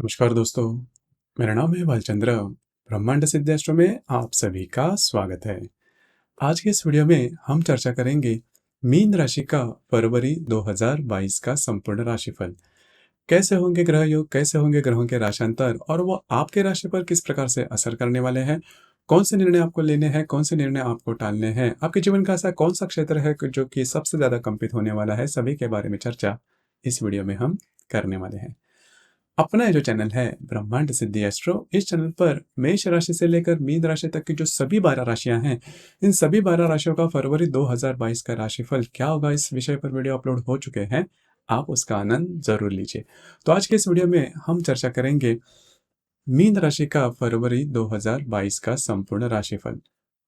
नमस्कार दोस्तों, मेरा नाम है भालचंद्र। ब्रह्मांड सिद्धेश्वर में आप सभी का स्वागत है। आज के इस वीडियो में हम चर्चा करेंगे मीन राशि का फरवरी 2022 का संपूर्ण राशिफल। कैसे होंगे ग्रह योग, कैसे होंगे ग्रहों के राशांतर और वो आपके राशि पर किस प्रकार से असर करने वाले हैं। कौन से निर्णय आपको लेने हैं, कौन से निर्णय आपको टालने हैं, आपके जीवन का ऐसा कौन सा क्षेत्र है जो कि सबसे ज्यादा कंपित होने वाला है, सभी के बारे में चर्चा इस वीडियो में हम करने वाले हैं। अपना ये जो चैनल है ब्रह्मांड सिद्धि एस्ट्रो, इस चैनल पर मेष राशि से लेकर मीन राशि तक की जो सभी 12 राशियां हैं, इन सभी 12 राशियों का फरवरी 2022 का राशिफल क्या होगा, इस विषय पर वीडियो अपलोड हो चुके हैं। आप उसका आनंद जरूर लीजिए। तो आज के इस वीडियो में हम चर्चा करेंगे मीन राशि का फरवरी 2022 का संपूर्ण राशिफल।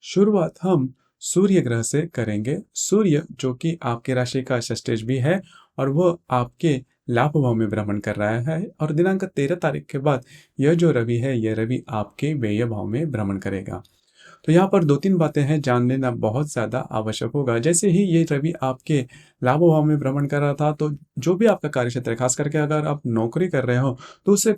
शुरुआत हम सूर्य ग्रह से करेंगे। सूर्य जो कि आपके राशि का षष्ठेश भी है और वह आपके लाभ भाव में भ्रमण कर रहा है, और दिनांक 13 तारीख के बाद यह जो रवि है, यह रवि आपके व्यय भाव में भ्रमण करेगा। तो यहाँ पर दो तीन बातें हैं, जान लेना बहुत ज़्यादा आवश्यक होगा। जैसे ही ये रवि आपके लाभ भाव में भ्रमण कर रहा था, तो जो भी आपका कार्य क्षेत्र है, खास करके अगर आप नौकरी कर रहे हो, तो उससे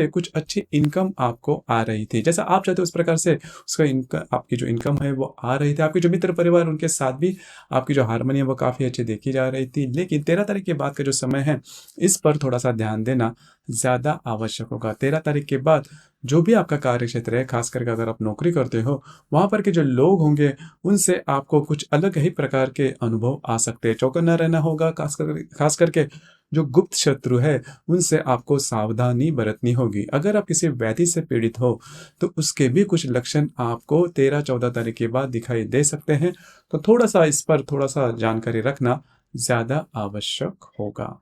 कुछ अच्छी इनकम आपको आ रही थी। जैसा आप चाहते हो उस प्रकार से उसका इनकम, आपकी जो इनकम है वो आ रही थी। आपके जो मित्र परिवार, उनके साथ भी आपकी जो हारमोनी है वो काफ़ी अच्छी देखी जा रही थी। लेकिन 13 तारीख के बाद का जो समय है, इस पर थोड़ा सा ध्यान देना ज़्यादा आवश्यक होगा। 13 तारीख के बाद जो भी आपका कार्य क्षेत्र है, खास करके अगर आप नौकरी करते हो, वहां पर के जो लोग होंगे, उनसे आपको कुछ अलग ही प्रकार के अनुभव आ सकते हैं। चौकन्ना रहना होगा। खास करके जो गुप्त शत्रु है, उनसे आपको सावधानी बरतनी होगी। अगर आप किसी व्याधि से पीड़ित हो, तो उसके भी कुछ लक्षण आपको 13-14 तारीख के बाद दिखाई दे सकते हैं। तो थोड़ा सा इस पर थोड़ा सा जानकारी रखना ज्यादा आवश्यक होगा।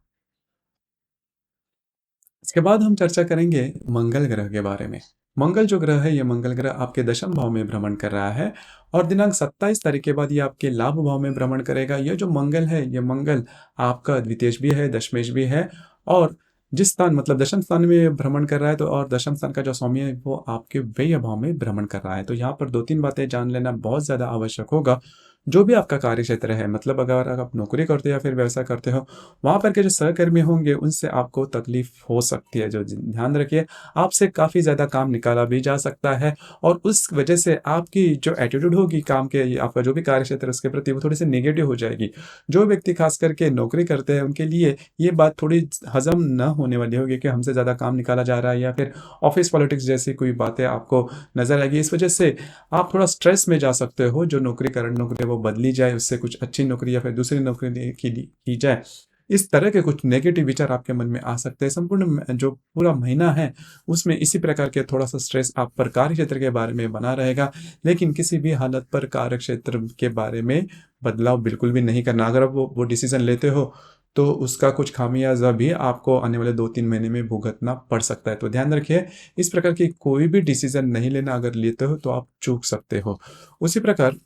इसके बाद हम चर्चा करेंगे मंगल ग्रह के बारे में। मंगल जो ग्रह है, ये मंगल ग्रह आपके दशम भाव में भ्रमण कर रहा है, और दिनांक 27 तारीख के बाद ये आपके लाभ भाव में भ्रमण करेगा। ये जो मंगल है, ये मंगल आपका द्वितीयेश भी है, दशमेश भी है, और जिस स्थान मतलब दशम स्थान में भ्रमण कर रहा है, तो और दशम स्थान का जो स्वामी है वो आपके व्यय भाव में भ्रमण कर रहा है। तो यहाँ पर दो तीन बातें जान लेना बहुत ज्यादा आवश्यक होगा। जो भी आपका कार्य क्षेत्र है, मतलब अगर आप नौकरी करते हो या फिर व्यवसाय करते हो, वहां पर के जो सहकर्मी होंगे, उनसे आपको तकलीफ हो सकती है। जो ध्यान रखिए, आपसे काफी ज्यादा काम निकाला भी जा सकता है, और उस वजह से आपकी जो एटीट्यूड होगी काम के, आपका जो भी कार्य क्षेत्र है उसके प्रति, वो थोड़ी सी नेगेटिव हो जाएगी। जो व्यक्ति खास करके नौकरी करते हैं, उनके लिए ये बात थोड़ी हजम न होने वाली होगी कि हमसे ज्यादा काम निकाला जा रहा है, या फिर ऑफिस पॉलिटिक्स जैसी कोई बातें आपको नजर आएगी। इस वजह से आप थोड़ा स्ट्रेस में जा सकते हो। जो करंट नौकरी है वो बदली जाए, उससे कुछ अच्छी नौकरी या फिर दूसरी नौकरी की जाए, इस तरह के कुछ नेगेटिव विचार आपके मन में आ सकते हैं। संपूर्ण जो पूरा महीना है, उसमें इसी प्रकार के थोड़ा सा स्ट्रेस आप पर कार्य क्षेत्र के बारे में बना रहेगा। लेकिन किसी भी हालत पर कार्य क्षेत्र के बारे में बदलाव बिल्कुल भी नहीं करना। अगर आप वो डिसीजन लेते हो, तो उसका कुछ खामियाजा भी आपको आने वाले 2-3 महीने में भुगतना पड़ सकता है। तो ध्यान रखिए, इस प्रकार की कोई भी डिसीजन नहीं लेना। अगर लेते हो तो आप चूक सकते हो। उसी प्रकार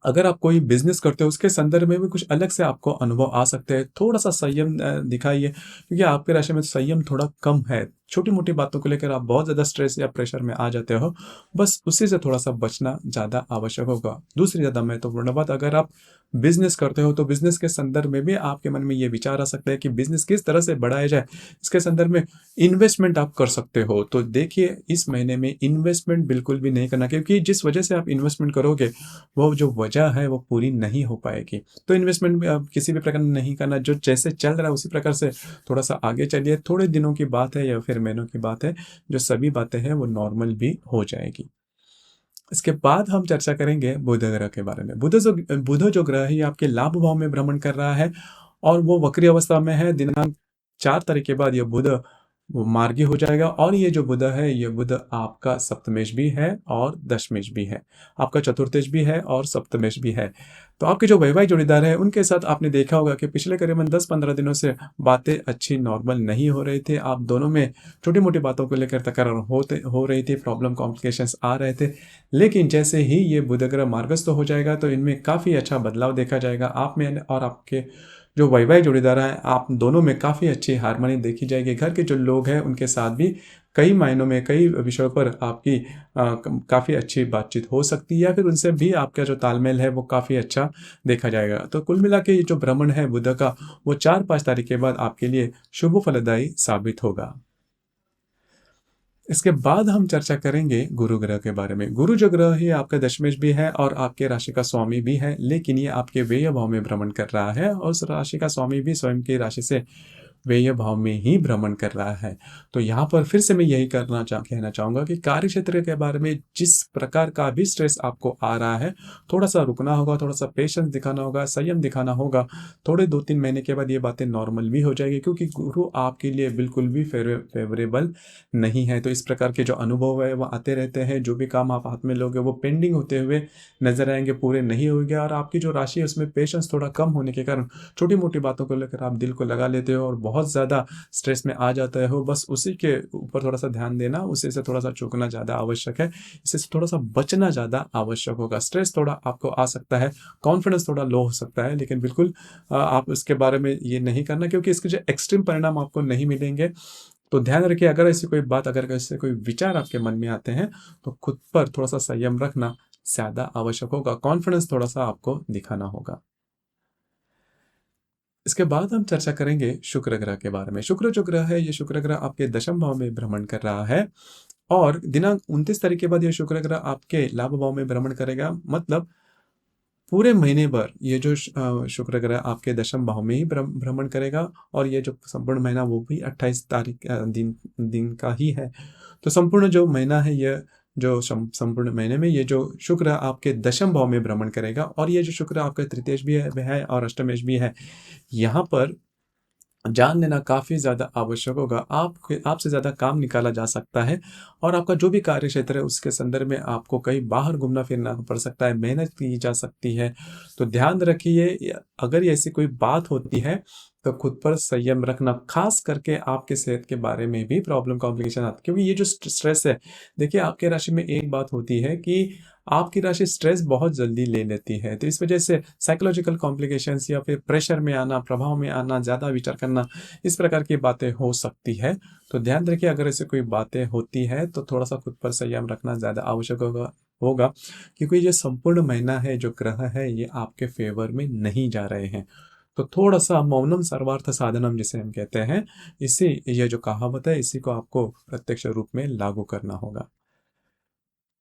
अगर आप कोई बिजनेस करते हो, उसके संदर्भ में भी कुछ अलग से आपको अनुभव आ सकते हैं। थोड़ा सा संयम दिखाइए, क्योंकि आपके राशि में संयम थोड़ा कम है। छोटी मोटी बातों को लेकर आप बहुत ज्यादा स्ट्रेस या प्रेशर में आ जाते हो। बस उसी से थोड़ा सा बचना ज्यादा आवश्यक होगा। दूसरी ज्यादा महत्वपूर्ण बात, अगर आप बिजनेस करते हो, तो बिजनेस के संदर्भ में भी आपके मन में ये विचार आ सकता है कि बिजनेस किस तरह से बढ़ाया जाए। इसके संदर्भ में इन्वेस्टमेंट आप कर सकते हो। तो देखिए, इस महीने में इन्वेस्टमेंट बिल्कुल भी नहीं करना, क्योंकि जिस वजह से आप इन्वेस्टमेंट करोगे, वो जो वजह है वो पूरी नहीं हो पाएगी। तो इन्वेस्टमेंट भी आप किसी भी प्रकार नहीं करना। जो जैसे चल रहा है उसी प्रकार से थोड़ा सा आगे चलिए। थोड़े दिनों की बात है या फिर महीनों की बात है, जो सभी बातें हैं वो नॉर्मल भी हो जाएगी। इसके बाद हम चर्चा करेंगे बुध ग्रह के बारे में। बुध जो ग्रह है, ये आपके लाभ भाव में भ्रमण कर रहा है, और वो वक्री अवस्था में है। दिनांक 4 तारीख के बाद ये बुध वो मार्गी हो जाएगा। और ये जो बुध है, ये बुध आपका सप्तमेश भी है और दशमेश भी है, आपका चतुर्थेश भी है और सप्तमेश भी है। तो आपके जो वैवाहिक जोड़ीदार है, उनके साथ आपने देखा होगा कि पिछले करीबन 10-15 दिनों से बातें अच्छी नॉर्मल नहीं हो रही थी। आप दोनों में छोटी मोटी बातों को लेकर तकरार हो रही थी, प्रॉब्लम कॉम्प्लिकेशंस आ रहे थे। लेकिन जैसे ही ये बुध ग्रह मार्गस्थ हो जाएगा, तो इनमें काफ़ी अच्छा बदलाव देखा जाएगा। आप में और आपके जो वैवाहिक जोड़ीदार हैं, आप दोनों में काफ़ी अच्छी हार्मनी देखी जाएगी। घर के जो लोग हैं, उनके साथ भी कई मायनों में, कई विषयों पर आपकी काफ़ी अच्छी बातचीत हो सकती है, या फिर उनसे भी आपका जो तालमेल है वो काफ़ी अच्छा देखा जाएगा। तो कुल मिला के ये जो भ्रमण है बुध का, वो 4-5 तारीख के बाद आपके लिए शुभ फलदायी साबित होगा। इसके बाद हम चर्चा करेंगे गुरु ग्रह के बारे में। गुरु जो ग्रह है आपका दशमेश भी है और आपके राशि का स्वामी भी है, लेकिन ये आपके व्यय भाव में भ्रमण कर रहा है और उस राशि का स्वामी भी स्वयं की राशि से व्यय भाव में ही भ्रमण कर रहा है। तो यहाँ पर फिर से मैं यही कहना चाहूँगा कि कार्य क्षेत्र के बारे में जिस प्रकार का भी स्ट्रेस आपको आ रहा है, थोड़ा सा रुकना होगा, थोड़ा सा पेशेंस दिखाना होगा, संयम दिखाना होगा। थोड़े 2-3 महीने के बाद ये बातें नॉर्मल भी हो जाएगी, क्योंकि गुरु आपके लिए बिल्कुल भी फेवरेबल नहीं है। तो इस प्रकार के जो अनुभव है वो आते रहते हैं। जो भी काम आप हाथ में लोगे वो पेंडिंग होते हुए नजर आएंगे, पूरे नहीं होंगे। और आपकी जो राशि है उसमें पेशेंस थोड़ा कम होने के कारण छोटी मोटी बातों को लेकर आप दिल को लगा लेते हो और बहुत ज़्यादा स्ट्रेस में आ जाते हो। बस उसी के ऊपर थोड़ा सा ध्यान देना, उसी से थोड़ा सा चूकना ज़्यादा आवश्यक है। इससे थोड़ा सा बचना ज़्यादा आवश्यक होगा। स्ट्रेस थोड़ा आपको आ सकता है, कॉन्फिडेंस थोड़ा लो हो सकता है, लेकिन बिल्कुल आप इसके बारे में ये नहीं करना, क्योंकि इसके जो एक्सट्रीम परिणाम आपको नहीं मिलेंगे। तो ध्यान रखिए, अगर ऐसी कोई बात, अगर ऐसे कोई विचार आपके मन में आते हैं तो खुद पर थोड़ा सा संयम रखना ज़्यादा आवश्यक होगा। कॉन्फिडेंस थोड़ा सा आपको दिखाना होगा। इसके बाद हम चर्चा करेंगे शुक्र ग्रह के बारे में। शुक्र जो ग्रह है, ये शुक्र ग्रह आपके दशम भाव में भ्रमण कर रहा है और दिनांक 29 तारीख के बाद ये शुक्र ग्रह आपके लाभ भाव में भ्रमण करेगा। मतलब पूरे महीने भर ये जो शुक्र ग्रह आपके दशम भाव में ही भ्रमण करेगा और ये जो संपूर्ण महीना वो भी 28 तारीख दिन का ही है। तो संपूर्ण जो महीना है, ये जो संपूर्ण महीने में ये जो शुक्र आपके दशम भाव में भ्रमण करेगा और ये जो शुक्र आपका तृतीयेश भी है और अष्टमेश भी है। यहाँ पर जान लेना काफ़ी ज़्यादा आवश्यक होगा। आपसे ज़्यादा काम निकाला जा सकता है और आपका जो भी कार्य क्षेत्र है उसके संदर्भ में आपको कहीं बाहर घूमना फिरना पड़ सकता है, मेहनत की जा सकती है। तो ध्यान रखिए, अगर ये ऐसी कोई बात होती है तो खुद पर संयम रखना, खास करके आपके सेहत के बारे में भी प्रॉब्लम कॉम्प्लिकेशन आती है, क्योंकि ये जो स्ट्रेस है, देखिए आपके राशि में एक बात होती है कि आपकी राशि स्ट्रेस बहुत जल्दी ले लेती है। तो इस वजह से साइकोलॉजिकल कॉम्प्लिकेशंस या फिर प्रेशर में आना, प्रभाव में आना, ज़्यादा विचार करना, इस प्रकार की बातें हो सकती है। तो ध्यान रखिए, अगर ऐसी कोई बातें होती है तो थोड़ा सा खुद पर संयम रखना ज़्यादा आवश्यक होगा, क्योंकि ये संपूर्ण महीना है, जो ग्रह है ये आपके फेवर में नहीं जा रहे हैं। तो थोड़ा सा मौनम सर्वार्थ साधनम जिसे हम कहते हैं, इसी ये जो कहावत है, इसी को आपको प्रत्यक्ष रूप में लागू करना होगा।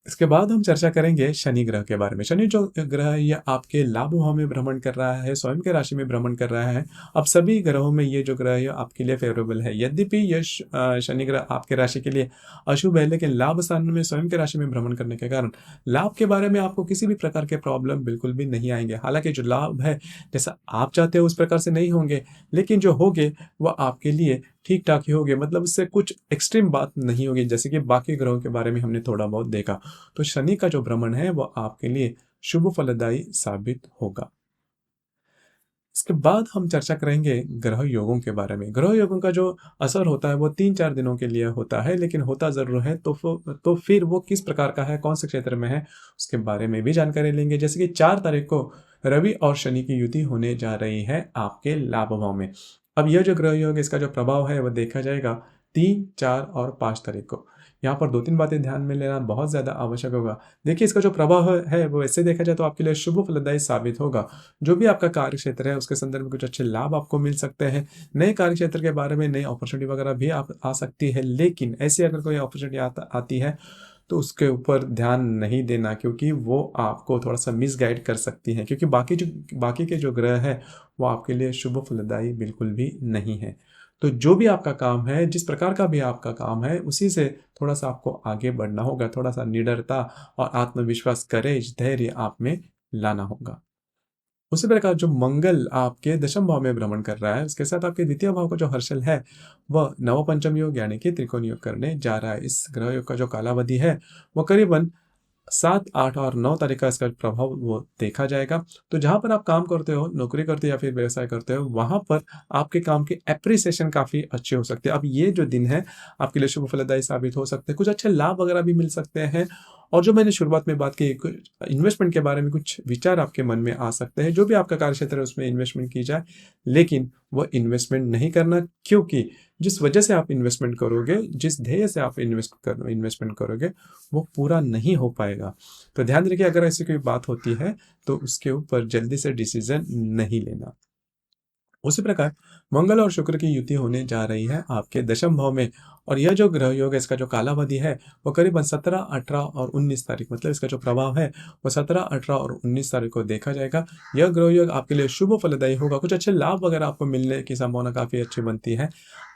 इसके बाद हम चर्चा करेंगे शनि ग्रह के बारे में। शनि जो ग्रह है ये आपके लाभ भाव में भ्रमण कर रहा है, स्वयं के राशि में भ्रमण कर रहा है। अब सभी ग्रहों में ये जो ग्रह है आपके लिए फेवरेबल है। यद्यपि ये शनि ग्रह आपके राशि के लिए अशुभ है, लेकिन लाभ स्थान में स्वयं के राशि में भ्रमण करने के कारण लाभ के बारे में आपको किसी भी प्रकार के प्रॉब्लम बिल्कुल भी नहीं आएंगे। हालांकि जो लाभ है जैसा आप चाहते हो उस प्रकार से नहीं होंगे, लेकिन जो होंगे वह आपके लिए ठीक ठाक ही होंगे। मतलब उससे कुछ एक्सट्रीम बात नहीं होगी, जैसे कि बाकी ग्रहों के बारे में हमने थोड़ा बहुत देखा। तो शनि का जो भ्रमण है वो आपके लिए शुभ फलदायी साबित होगा। इसके बाद हम चर्चा करेंगे ग्रह योगों के बारे में। ग्रह योगों का जो असर होता है वो 3-4 दिनों के लिए होता है, लेकिन होता ज़रूर है। तो फिर वो किस प्रकार का है, कौन से क्षेत्र में है, उसके बारे में भी जानकारी लेंगे। जैसे कि 4 तारीख को रवि और शनि की युति होने जा रही है आपके लाभ भाव में। अब यह जो ग्रह योग, इसका जो प्रभाव है वह देखा जाएगा 3, 4 और 5 तारीख को। यहाँ पर 2-3 बातें ध्यान में लेना बहुत ज़्यादा आवश्यक होगा। देखिए, इसका जो प्रभाव है वो ऐसे देखा जाए तो आपके लिए शुभ फलदायी साबित होगा। जो भी आपका कार्य क्षेत्र है उसके संदर्भ में कुछ अच्छे लाभ आपको मिल सकते हैं। नए कार्य क्षेत्र के बारे में नई अपॉर्चुनिटी वगैरह भी आप आ सकती है, लेकिन ऐसी अगर कोई अपॉर्चुनिटी आती है तो उसके ऊपर ध्यान नहीं देना, क्योंकि वो आपको थोड़ा सा मिसगाइड कर सकती हैं, क्योंकि बाकी के जो ग्रह है वो आपके लिए शुभ फलदायी बिल्कुल भी नहीं है। तो जो भी आपका काम है, जिस प्रकार का भी आपका काम है, उसी से थोड़ा सा आपको आगे बढ़ना होगा। थोड़ा सा निडरता और आत्मविश्वास, करेज, धैर्य आप में लाना होगा। उसी प्रकार जो मंगल आपके दशम भाव में भ्रमण कर रहा है, उसके साथ आपके द्वितीय भाव का जो हर्षल है वह नव पंचम योग यानी कि त्रिकोण योग करने जा रहा है। इस ग्रह योग का जो कालावधि है वो करीबन 7, 8 और 9 तारीख का इसका प्रभाव वो देखा जाएगा। तो जहाँ पर आप काम करते हो, नौकरी करते हो या फिर व्यवसाय करते हो, वहाँ पर आपके काम की एप्रिसिएशन काफ़ी अच्छी हो सकती है। अब ये जो दिन है आपके लिए शुभ फलदायी साबित हो सकते हैं, कुछ अच्छे लाभ वगैरह भी मिल सकते हैं। और जो मैंने शुरुआत में बात की, इन्वेस्टमेंट के बारे में कुछ विचार आपके मन में आ सकते हैं। जो भी आपका कार्यक्षेत्र है उसमें इन्वेस्टमेंट की जाए, लेकिन वह इन्वेस्टमेंट नहीं करना, क्योंकि जिस वजह से आप इन्वेस्टमेंट करोगे, जिस ध्येय से आप इन्वेस्टमेंट करोगे, वो पूरा नहीं हो पाएगा। तो ध्यान रखिए, अगर ऐसी कोई बात होती है तो उसके ऊपर जल्दी से डिसीजन नहीं लेना। उसी प्रकार मंगल और शुक्र की युति होने जा रही है आपके दशम भाव में, और यह जो ग्रह योग है इसका जो कालावधि है वो करीबन 17, 18 और 19 तारीख, मतलब इसका जो प्रभाव है वो 17, 18 और 19 तारीख को देखा जाएगा। यह ग्रह योग आपके लिए शुभ फलदायी होगा। कुछ अच्छे लाभ वगैरह आपको मिलने की संभावना काफ़ी अच्छी बनती है।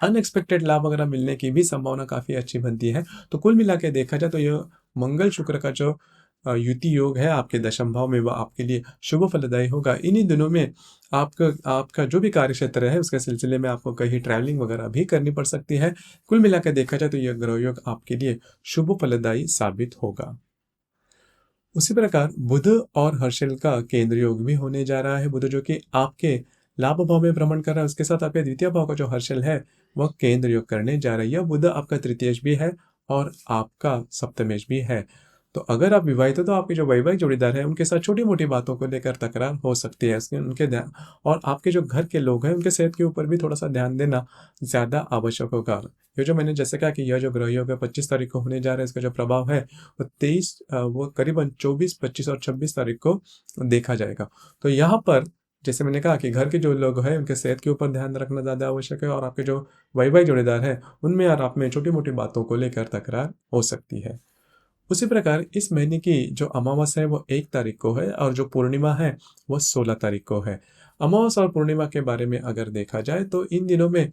अनएक्सपेक्टेड लाभ वगैरह मिलने की भी संभावना काफ़ी अच्छी बनती है। तो कुल मिला के देखा जाए तो यह मंगल शुक्र का जो युति योग है आपके दशम भाव में, वह आपके लिए शुभ फलदायी होगा। इन्हीं दिनों में आपका आपका जो भी कार्य क्षेत्र है उसके सिलसिले में आपको कहीं ट्रैवलिंग वगैरह भी करनी पड़ सकती है। कुल मिलाकर देखा जाए तो यह ग्रह योग आपके लिए शुभ फलदायी साबित होगा। उसी प्रकार बुध और हर्षल का केंद्र योग भी होने जा रहा है। बुध जो कि आपके लाभ भाव में भ्रमण कर रहा है, उसके साथ आपके द्वितीय भाव का जो हर्षल है वह केंद्र योग करने जा रही है। बुध आपका तृतीयेश भी है और आपका सप्तमेश भी है। तो अगर आप विवाहित हो तो आपके जो वैवाहिक जोड़ीदार है उनके साथ छोटी मोटी बातों को लेकर तकरार हो सकती है। उनके ध्यान, और आपके जो घर के लोग हैं उनके सेहत के ऊपर भी थोड़ा सा ध्यान देना ज़्यादा आवश्यक होगा। ये जो मैंने जैसे कहा कि यह जो ग्रह योग है 25 तारीख को होने जा रहा है, इसका जो प्रभाव है वो करीबन 24, 25 और 26 तारीख को देखा जाएगा। तो यहाँ पर जैसे मैंने कहा कि घर के जो लोग हैं उनके सेहत के ऊपर ध्यान रखना ज़्यादा आवश्यक है, और आपके जो वैवाहिक जोड़ीदार है उनमें और आप में छोटी मोटी बातों को लेकर तकरार हो सकती है। उसी प्रकार इस महीने की जो अमावस्या है वो 1 तारीख को है, और जो पूर्णिमा है वो 16 तारीख को है। अमावस्या और पूर्णिमा के बारे में अगर देखा जाए तो इन दिनों में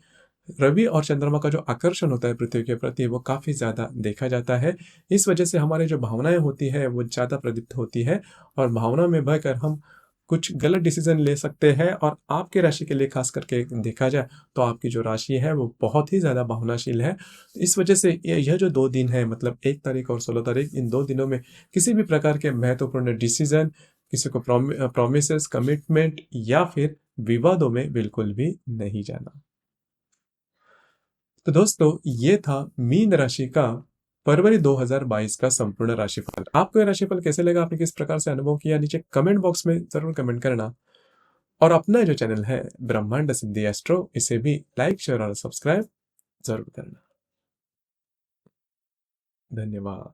रवि और चंद्रमा का जो आकर्षण होता है पृथ्वी के प्रति वो काफ़ी ज़्यादा देखा जाता है। इस वजह से हमारी जो भावनाएं होती है वो ज़्यादा प्रदीप्त होती है, और भावना में बहकर हम कुछ गलत डिसीजन ले सकते हैं। और आपके राशि के लिए खास करके देखा जाए तो आपकी जो राशि है वो बहुत ही ज़्यादा भावनाशील है। इस वजह से यह जो 2 दिन है, मतलब 1 तारीख और 16 तारीख, इन 2 दिनों में किसी भी प्रकार के महत्वपूर्ण डिसीजन, किसी को प्रोमिसेस, कमिटमेंट या फिर विवादों में बिल्कुल भी नहीं जाना। तो दोस्तों ये था मीन राशि का फरवरी 2022 का संपूर्ण राशिफल। आपको ये राशिफल कैसे लगा, आपने किस प्रकार से अनुभव किया, नीचे कमेंट बॉक्स में जरूर कमेंट करना। और अपना जो चैनल है ब्रह्मांड सिद्धि एस्ट्रो, इसे भी लाइक, शेयर और सब्सक्राइब जरूर करना। धन्यवाद।